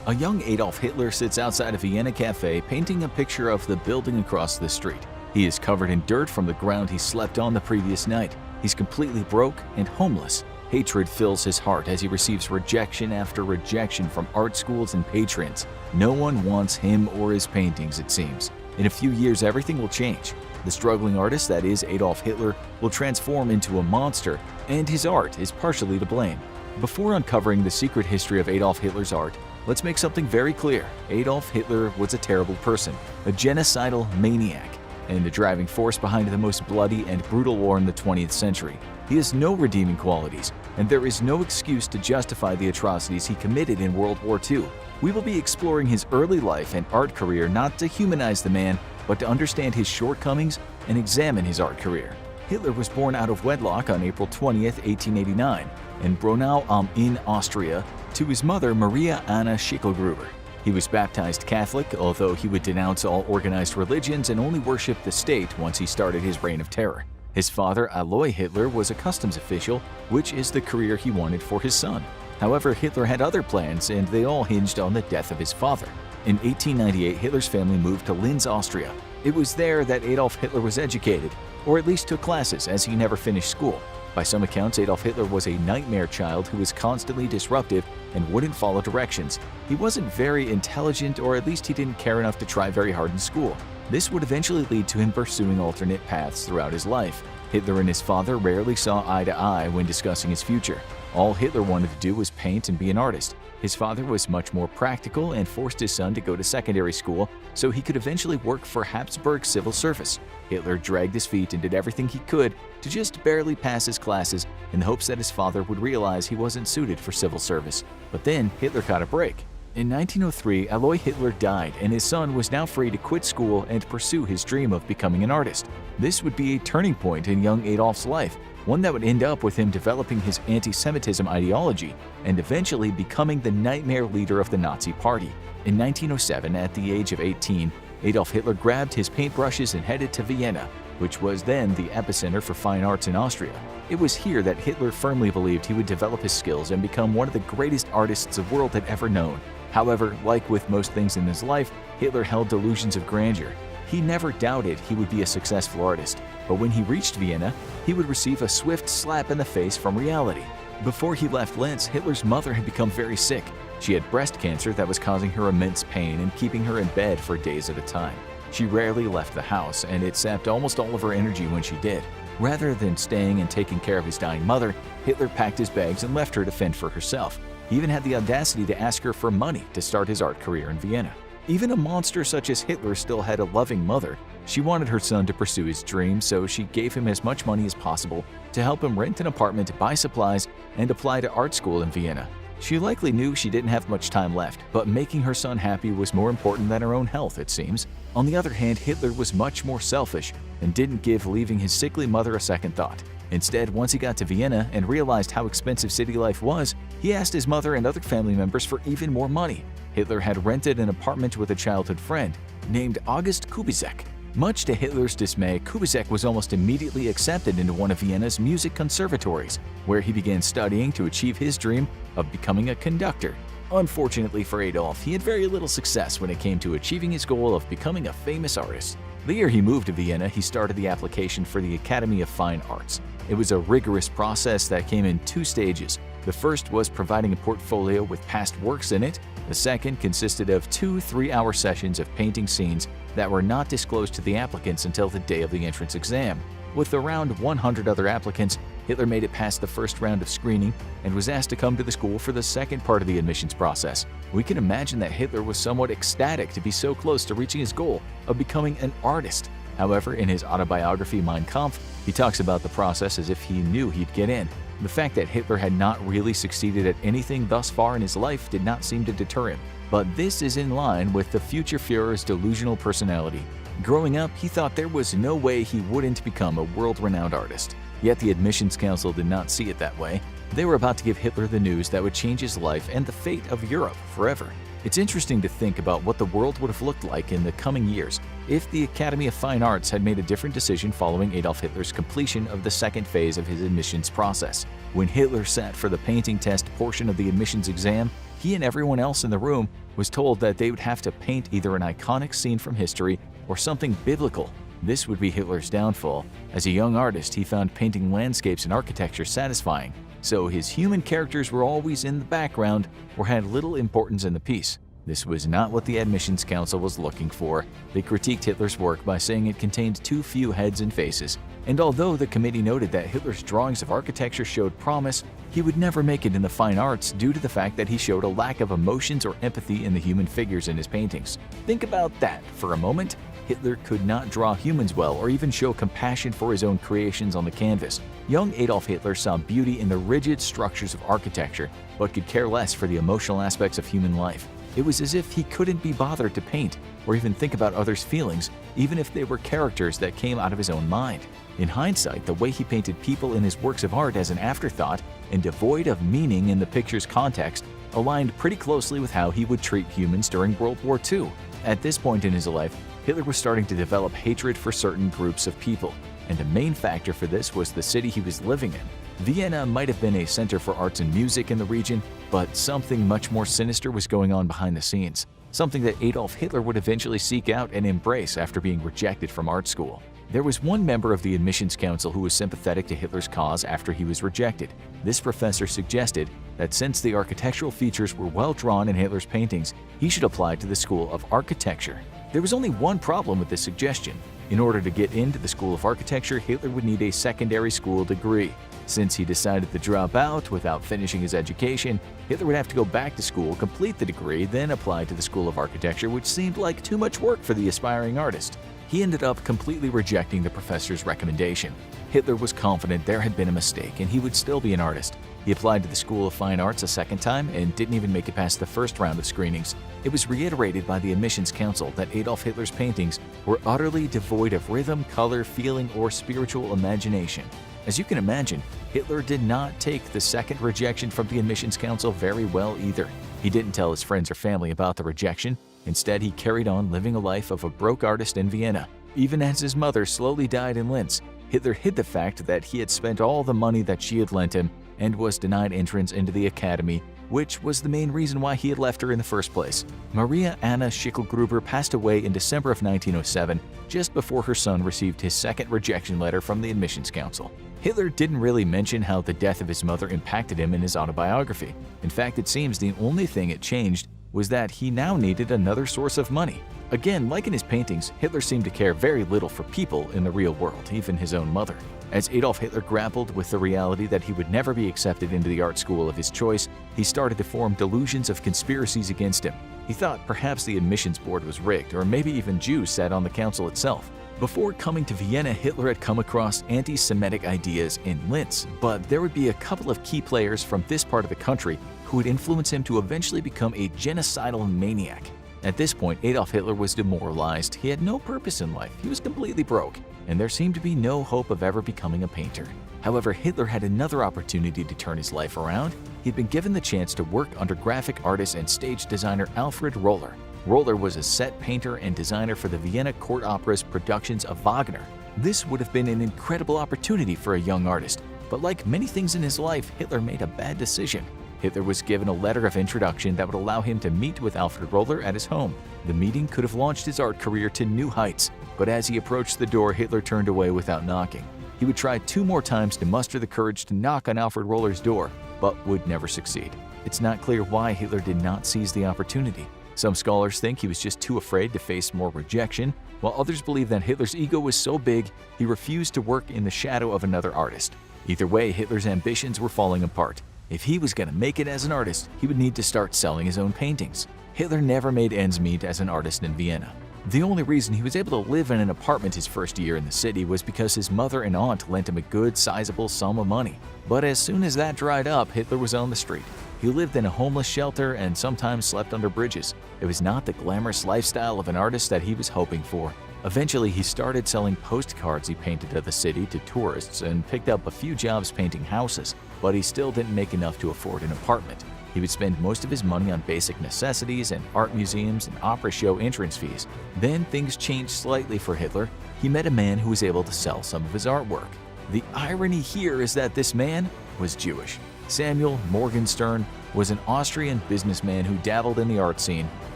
A young Adolf Hitler sits outside a Vienna cafe painting a picture of the building across the street. He is covered in dirt from the ground he slept on the previous night. He's completely broke and homeless. Hatred fills his heart as he receives rejection after rejection from art schools and patrons. No one wants him or his paintings, it seems. In a few years, everything will change. The struggling artist that is Adolf Hitler will transform into a monster, and his art is partially to blame. Before uncovering the secret history of Adolf Hitler's art, let's make something very clear. Adolf Hitler was a terrible person, a genocidal maniac, and the driving force behind the most bloody and brutal war in the 20th century. He has no redeeming qualities, and there is no excuse to justify the atrocities he committed in World War II. We will be exploring his early life and art career not to humanize the man, but to understand his shortcomings and examine his art career. Hitler was born out of wedlock on April 20, 1889, in Braunau am Inn, Austria, to his mother Maria Anna Schicklgruber. He was baptized Catholic, although he would denounce all organized religions and only worship the state once he started his reign of terror. His father, Adolf Hitler, was a customs official, which is the career he wanted for his son. However, Hitler had other plans, and they all hinged on the death of his father. In 1898, Hitler's family moved to Linz, Austria. It was there that Adolf Hitler was educated, or at least took classes, as he never finished school. By some accounts, Adolf Hitler was a nightmare child who was constantly disruptive and wouldn't follow directions. He wasn't very intelligent, or at least he didn't care enough to try very hard in school. This would eventually lead to him pursuing alternate paths throughout his life. Hitler and his father rarely saw eye to eye when discussing his future. All Hitler wanted to do was paint and be an artist. His father was much more practical and forced his son to go to secondary school so he could eventually work for Habsburg civil service. Hitler dragged his feet and did everything he could to just barely pass his classes in the hopes that his father would realize he wasn't suited for civil service. But then Hitler got a break. In 1903, Adolf Hitler died, and his son was now free to quit school and pursue his dream of becoming an artist. This would be a turning point in young Adolf's life, one that would end up with him developing his anti-Semitism ideology and eventually becoming the nightmare leader of the Nazi Party. In 1907, at the age of 18, Adolf Hitler grabbed his paintbrushes and headed to Vienna, which was then the epicenter for fine arts in Austria. It was here that Hitler firmly believed he would develop his skills and become one of the greatest artists the world had ever known. However, like with most things in his life, Hitler held delusions of grandeur. He never doubted he would be a successful artist, but when he reached Vienna, he would receive a swift slap in the face from reality. Before he left Linz, Hitler's mother had become very sick. She had breast cancer that was causing her immense pain and keeping her in bed for days at a time. She rarely left the house, and it sapped almost all of her energy when she did. Rather than staying and taking care of his dying mother, Hitler packed his bags and left her to fend for herself. He even had the audacity to ask her for money to start his art career in Vienna. Even a monster such as Hitler still had a loving mother. She wanted her son to pursue his dream, so she gave him as much money as possible to help him rent an apartment, buy supplies, and apply to art school in Vienna. She likely knew she didn't have much time left, but making her son happy was more important than her own health, it seems. On the other hand, Hitler was much more selfish and didn't give leaving his sickly mother a second thought. Instead, once he got to Vienna and realized how expensive city life was, he asked his mother and other family members for even more money. Hitler had rented an apartment with a childhood friend named August Kubizek. Much to Hitler's dismay, Kubizek was almost immediately accepted into one of Vienna's music conservatories, where he began studying to achieve his dream of becoming a conductor. Unfortunately for Adolf, he had very little success when it came to achieving his goal of becoming a famous artist. The year he moved to Vienna, he started the application for the Academy of Fine Arts. It was a rigorous process that came in two stages. The first was providing a portfolio with past works in it. The second consisted of 2 3-hour sessions of painting scenes that were not disclosed to the applicants until the day of the entrance exam. With around 100 other applicants, Hitler made it past the first round of screening and was asked to come to the school for the second part of the admissions process. We can imagine that Hitler was somewhat ecstatic to be so close to reaching his goal of becoming an artist. However, in his autobiography Mein Kampf, he talks about the process as if he knew he'd get in. The fact that Hitler had not really succeeded at anything thus far in his life did not seem to deter him. But this is in line with the future Führer's delusional personality. Growing up, he thought there was no way he wouldn't become a world-renowned artist. Yet the admissions council did not see it that way. They were about to give Hitler the news that would change his life and the fate of Europe forever. It's interesting to think about what the world would have looked like in the coming years if the Academy of Fine Arts had made a different decision following Adolf Hitler's completion of the second phase of his admissions process. When Hitler sat for the painting test portion of the admissions exam, He and everyone else in the room was told that they would have to paint either an iconic scene from history or something biblical. This would be Hitler's downfall. As a young artist, he found painting landscapes and architecture satisfying, so his human characters were always in the background or had little importance in the piece. This was not what the Admissions Council was looking for. They critiqued Hitler's work by saying it contained too few heads and faces. And although the committee noted that Hitler's drawings of architecture showed promise, he would never make it in the fine arts due to the fact that he showed a lack of emotions or empathy in the human figures in his paintings. Think about that for a moment. Hitler could not draw humans well or even show compassion for his own creations on the canvas. Young Adolf Hitler saw beauty in the rigid structures of architecture, but could care less for the emotional aspects of human life. It was as if he couldn't be bothered to paint or even think about others' feelings, even if they were characters that came out of his own mind. In hindsight, the way he painted people in his works of art as an afterthought and devoid of meaning in the picture's context aligned pretty closely with how he would treat humans during World War II. At this point in his life, Hitler was starting to develop hatred for certain groups of people, and a main factor for this was the city he was living in. Vienna might have been a center for arts and music in the region, but something much more sinister was going on behind the scenes, something that Adolf Hitler would eventually seek out and embrace after being rejected from art school. There was one member of the Admissions Council who was sympathetic to Hitler's cause after he was rejected. This professor suggested that since the architectural features were well drawn in Hitler's paintings, he should apply to the School of Architecture. There was only one problem with this suggestion. In order to get into the School of Architecture, Hitler would need a secondary school degree. Since he decided to drop out without finishing his education, Hitler would have to go back to school, complete the degree, then apply to the School of Architecture, which seemed like too much work for the aspiring artist. He ended up completely rejecting the professor's recommendation. Hitler was confident there had been a mistake and he would still be an artist. He applied to the School of Fine Arts a second time and didn't even make it past the first round of screenings. It was reiterated by the Admissions Council that Adolf Hitler's paintings were utterly devoid of rhythm, color, feeling, or spiritual imagination. As you can imagine, Hitler did not take the second rejection from the Admissions Council very well either. He didn't tell his friends or family about the rejection. Instead, he carried on living a life of a broke artist in Vienna. Even as his mother slowly died in Linz, Hitler hid the fact that he had spent all the money that she had lent him and was denied entrance into the academy, which was the main reason why he had left her in the first place. Maria Anna Schicklgruber passed away in December of 1907, just before her son received his second rejection letter from the Admissions Council. Hitler didn't really mention how the death of his mother impacted him in his autobiography. In fact, it seems the only thing it changed was that he now needed another source of money. Again, like in his paintings, Hitler seemed to care very little for people in the real world, even his own mother. As Adolf Hitler grappled with the reality that he would never be accepted into the art school of his choice, he started to form delusions of conspiracies against him. He thought perhaps the admissions board was rigged, or maybe even Jews sat on the council itself. Before coming to Vienna, Hitler had come across anti-Semitic ideas in Linz, but there would be a couple of key players from this part of the country who would influence him to eventually become a genocidal maniac. At this point, Adolf Hitler was demoralized. He had no purpose in life. He was completely broke, and there seemed to be no hope of ever becoming a painter. However, Hitler had another opportunity to turn his life around. He'd been given the chance to work under graphic artist and stage designer Alfred Roller. Roller was a set painter and designer for the Vienna Court Opera's productions of Wagner. This would have been an incredible opportunity for a young artist, but like many things in his life, Hitler made a bad decision. Hitler was given a letter of introduction that would allow him to meet with Alfred Roller at his home. The meeting could have launched his art career to new heights, but as he approached the door, Hitler turned away without knocking. He would try 2 more times to muster the courage to knock on Alfred Roller's door, but would never succeed. It's not clear why Hitler did not seize the opportunity. Some scholars think he was just too afraid to face more rejection, while others believe that Hitler's ego was so big he refused to work in the shadow of another artist. Either way, Hitler's ambitions were falling apart. If he was going to make it as an artist, he would need to start selling his own paintings. Hitler never made ends meet as an artist in Vienna. The only reason he was able to live in an apartment his first year in the city was because his mother and aunt lent him a good, sizable sum of money. But as soon as that dried up, Hitler was on the street. He lived in a homeless shelter and sometimes slept under bridges. It was not the glamorous lifestyle of an artist that he was hoping for. Eventually, he started selling postcards he painted of the city to tourists and picked up a few jobs painting houses, but he still didn't make enough to afford an apartment. He would spend most of his money on basic necessities and art museums and opera show entrance fees. Then things changed slightly for Hitler. He met a man who was able to sell some of his artwork. The irony here is that this man was Jewish. Samuel Morgenstern was an Austrian businessman who dabbled in the art scene.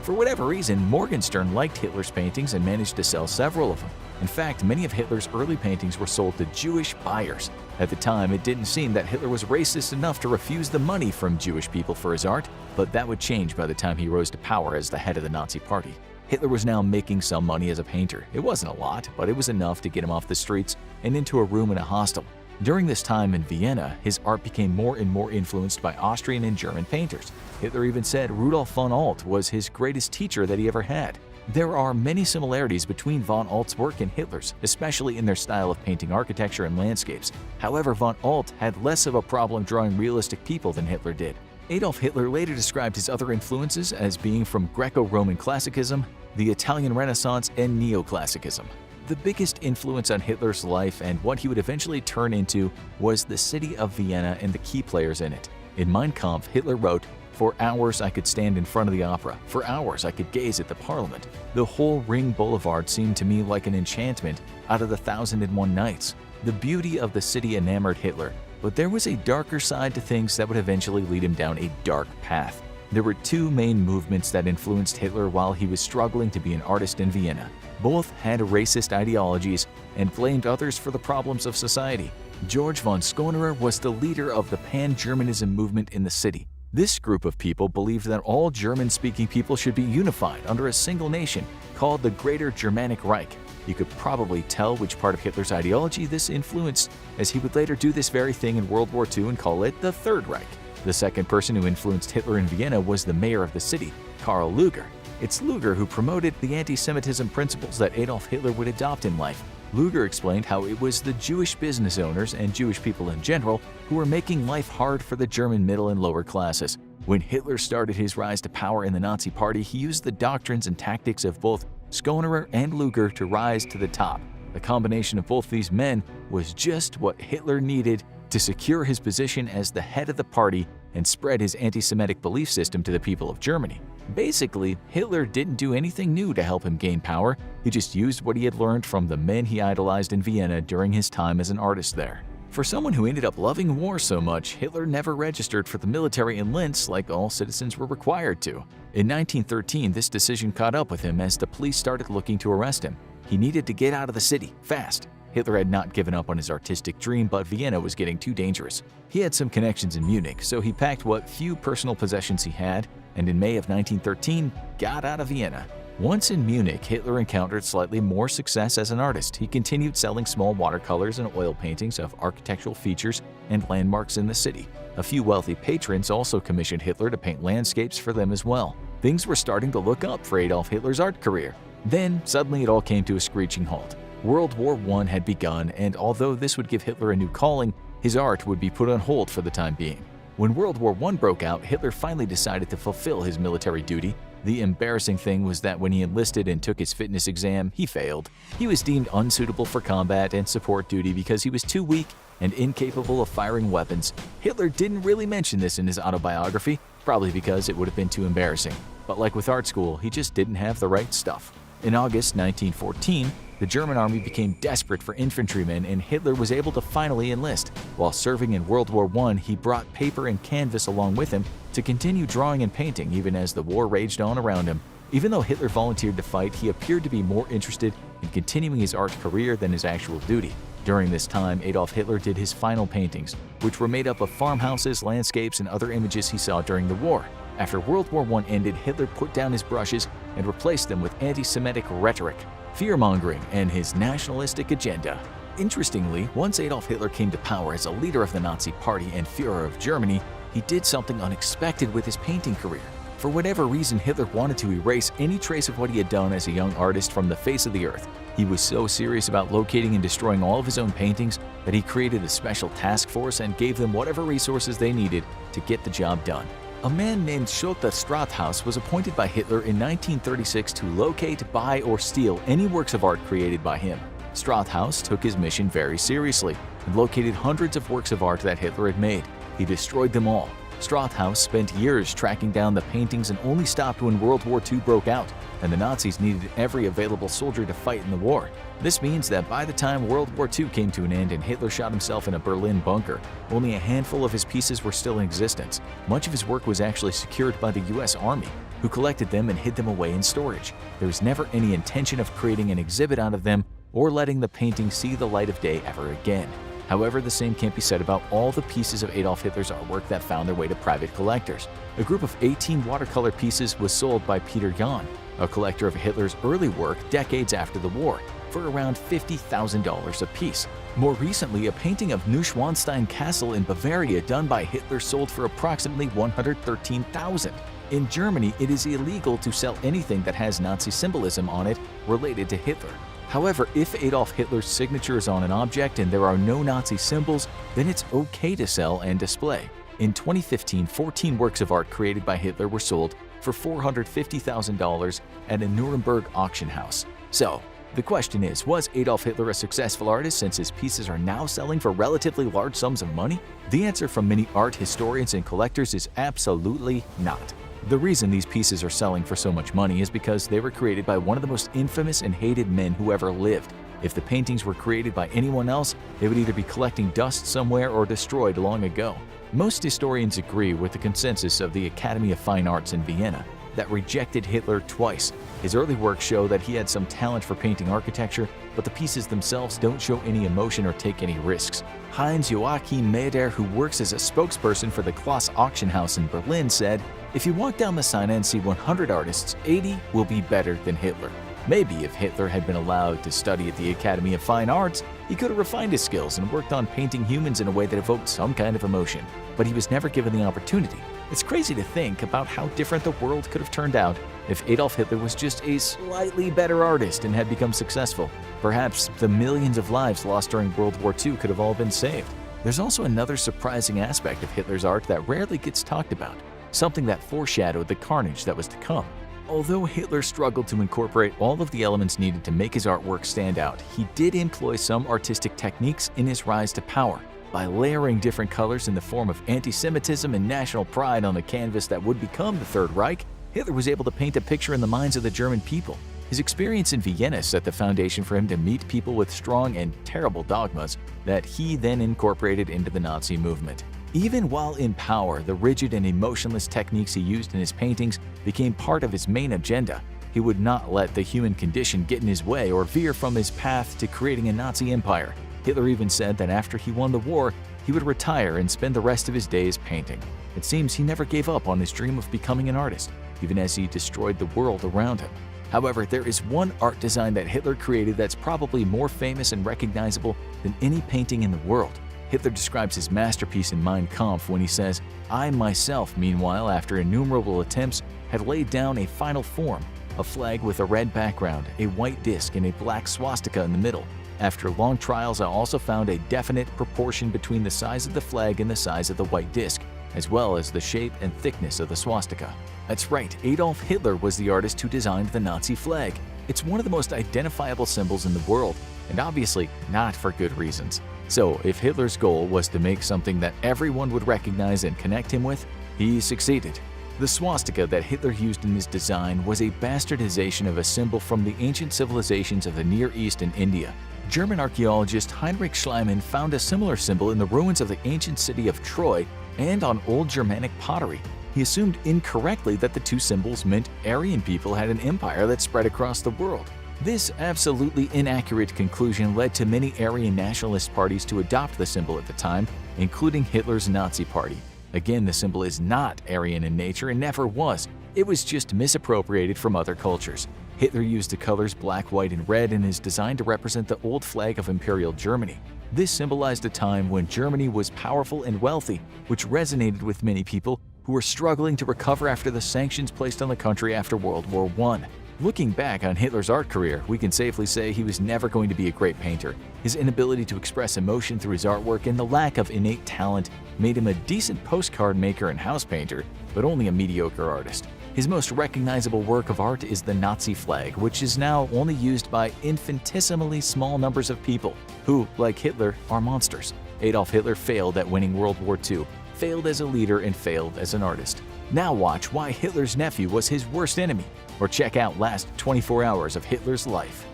For whatever reason, Morgenstern liked Hitler's paintings and managed to sell several of them. In fact, many of Hitler's early paintings were sold to Jewish buyers. At the time, it didn't seem that Hitler was racist enough to refuse the money from Jewish people for his art, but that would change by the time he rose to power as the head of the Nazi Party. Hitler was now making some money as a painter. It wasn't a lot, but it was enough to get him off the streets and into a room in a hostel. During this time in Vienna, his art became more and more influenced by Austrian and German painters. Hitler even said Rudolf von Alt was his greatest teacher that he ever had. There are many similarities between von Alt's work and Hitler's, especially in their style of painting architecture and landscapes. However, von Alt had less of a problem drawing realistic people than Hitler did. Adolf Hitler later described his other influences as being from Greco-Roman Classicism, the Italian Renaissance, and Neoclassicism. The biggest influence on Hitler's life and what he would eventually turn into was the city of Vienna and the key players in it. In Mein Kampf, Hitler wrote, "For hours I could stand in front of the opera. For hours I could gaze at the parliament. The whole Ring Boulevard seemed to me like an enchantment out of the 1001 Nights." The beauty of the city enamored Hitler, but there was a darker side to things that would eventually lead him down a dark path. There were two main movements that influenced Hitler while he was struggling to be an artist in Vienna. Both had racist ideologies and blamed others for the problems of society. George von Schonerer was the leader of the Pan-Germanism movement in the city. This group of people believed that all German-speaking people should be unified under a single nation called the Greater Germanic Reich. You could probably tell which part of Hitler's ideology this influenced, as he would later do this very thing in World War II and call it the Third Reich. The second person who influenced Hitler in Vienna was the mayor of the city, Karl Lueger. It's Lueger who promoted the anti-Semitism principles that Adolf Hitler would adopt in life. Lueger explained how it was the Jewish business owners and Jewish people in general who were making life hard for the German middle and lower classes. When Hitler started his rise to power in the Nazi Party, he used the doctrines and tactics of both Schonerer and Lueger to rise to the top. The combination of both these men was just what Hitler needed to secure his position as the head of the party and spread his anti-Semitic belief system to the people of Germany. Basically, Hitler didn't do anything new to help him gain power. He just used what he had learned from the men he idolized in Vienna during his time as an artist there. For someone who ended up loving war so much, Hitler never registered for the military in Linz like all citizens were required to. In 1913, this decision caught up with him as the police started looking to arrest him. He needed to get out of the city, fast. Hitler had not given up on his artistic dream, but Vienna was getting too dangerous. He had some connections in Munich, so he packed what few personal possessions he had, and in May of 1913, got out of Vienna. Once in Munich, Hitler encountered slightly more success as an artist. He continued selling small watercolors and oil paintings of architectural features and landmarks in the city. A few wealthy patrons also commissioned Hitler to paint landscapes for them as well. Things were starting to look up for Adolf Hitler's art career. Then, suddenly it all came to a screeching halt. World War I had begun, and although this would give Hitler a new calling, his art would be put on hold for the time being. When World War I broke out, Hitler finally decided to fulfill his military duty. The embarrassing thing was that when he enlisted and took his fitness exam, he failed. He was deemed unsuitable for combat and support duty because he was too weak and incapable of firing weapons. Hitler didn't really mention this in his autobiography, probably because it would have been too embarrassing. But like with art school, he just didn't have the right stuff. In August 1914, the German army became desperate for infantrymen, and Hitler was able to finally enlist. While serving in World War I, he brought paper and canvas along with him to continue drawing and painting even as the war raged on around him. Even though Hitler volunteered to fight, he appeared to be more interested in continuing his art career than his actual duty. During this time, Adolf Hitler did his final paintings, which were made up of farmhouses, landscapes, and other images he saw during the war. After World War I ended, Hitler put down his brushes and replaced them with anti-Semitic rhetoric, fear-mongering, and his nationalistic agenda. Interestingly, once Adolf Hitler came to power as a leader of the Nazi Party and Führer of Germany, he did something unexpected with his painting career. For whatever reason, Hitler wanted to erase any trace of what he had done as a young artist from the face of the earth. He was so serious about locating and destroying all of his own paintings that he created a special task force and gave them whatever resources they needed to get the job done. A man named Schotter Strathaus was appointed by Hitler in 1936 to locate, buy, or steal any works of art created by him. Strathaus took his mission very seriously and located hundreds of works of art that Hitler had made. He destroyed them all. Strathaus spent years tracking down the paintings and only stopped when World War II broke out. and the Nazis needed every available soldier to fight in the war. This means that by the time World War II came to an end and Hitler shot himself in a Berlin bunker, only a handful of his pieces were still in existence. Much of his work was actually secured by the US Army, who collected them and hid them away in storage. There was never any intention of creating an exhibit out of them or letting the painting see the light of day ever again. However, the same can't be said about all the pieces of Adolf Hitler's artwork that found their way to private collectors. A group of 18 watercolor pieces was sold by Peter Jahn, a collector of Hitler's early work decades after the war, for around $50,000 apiece. More recently, a painting of Neuschwanstein Castle in Bavaria done by Hitler sold for approximately $113,000. In Germany, it is illegal to sell anything that has Nazi symbolism on it related to Hitler. However, if Adolf Hitler's signature is on an object and there are no Nazi symbols, then it's okay to sell and display. In 2015, 14 works of art created by Hitler were sold for $450,000 at a Nuremberg auction house. So, the question is, was Adolf Hitler a successful artist since his pieces are now selling for relatively large sums of money? The answer from many art historians and collectors is absolutely not. The reason these pieces are selling for so much money is because they were created by one of the most infamous and hated men who ever lived. If the paintings were created by anyone else, they would either be collecting dust somewhere or destroyed long ago. Most historians agree with the consensus of the Academy of Fine Arts in Vienna that rejected Hitler twice. His early works show that he had some talent for painting architecture, but the pieces themselves don't show any emotion or take any risks. Heinz Joachim Maeder, who works as a spokesperson for the Kloss auction house in Berlin, said, "If you walk down the sign and see 100 artists, 80 will be better than Hitler." Maybe if Hitler had been allowed to study at the Academy of Fine Arts, he could have refined his skills and worked on painting humans in a way that evoked some kind of emotion. But he was never given the opportunity. It's crazy to think about how different the world could have turned out if Adolf Hitler was just a slightly better artist and had become successful. Perhaps the millions of lives lost during World War II could have all been saved. There's also another surprising aspect of Hitler's art that rarely gets talked about, something that foreshadowed the carnage that was to come. Although Hitler struggled to incorporate all of the elements needed to make his artwork stand out, he did employ some artistic techniques in his rise to power. By layering different colors in the form of anti-Semitism and national pride on the canvas that would become the Third Reich, Hitler was able to paint a picture in the minds of the German people. His experience in Vienna set the foundation for him to meet people with strong and terrible dogmas that he then incorporated into the Nazi movement. Even while in power, the rigid and emotionless techniques he used in his paintings became part of his main agenda. He would not let the human condition get in his way or veer from his path to creating a Nazi empire. Hitler even said that after he won the war, he would retire and spend the rest of his days painting. It seems he never gave up on his dream of becoming an artist, even as he destroyed the world around him. However, there is one art design that Hitler created that's probably more famous and recognizable than any painting in the world. Hitler describes his masterpiece in Mein Kampf when he says, "I myself, meanwhile, after innumerable attempts, had laid down a final form, a flag with a red background, a white disc, and a black swastika in the middle. After long trials, I also found a definite proportion between the size of the flag and the size of the white disc, as well as the shape and thickness of the swastika." That's right, Adolf Hitler was the artist who designed the Nazi flag. It's one of the most identifiable symbols in the world, and obviously not for good reasons. So, if Hitler's goal was to make something that everyone would recognize and connect him with, he succeeded. The swastika that Hitler used in his design was a bastardization of a symbol from the ancient civilizations of the Near East and India. German archaeologist Heinrich Schliemann found a similar symbol in the ruins of the ancient city of Troy and on old Germanic pottery. He assumed incorrectly that the two symbols meant Aryan people had an empire that spread across the world. This absolutely inaccurate conclusion led to many Aryan nationalist parties to adopt the symbol at the time, including Hitler's Nazi Party. Again, the symbol is not Aryan in nature and never was. It was just misappropriated from other cultures. Hitler used the colors black, white, and red in his design to represent the old flag of Imperial Germany. This symbolized a time when Germany was powerful and wealthy, which resonated with many people who were struggling to recover after the sanctions placed on the country after World War I. Looking back on Hitler's art career, we can safely say he was never going to be a great painter. His inability to express emotion through his artwork and the lack of innate talent made him a decent postcard maker and house painter, but only a mediocre artist. His most recognizable work of art is the Nazi flag, which is now only used by infinitesimally small numbers of people who, like Hitler, are monsters. Adolf Hitler failed at winning World War II, failed as a leader, and failed as an artist. Now watch why Hitler's nephew was his worst enemy, or check out last 24 hours of Hitler's life.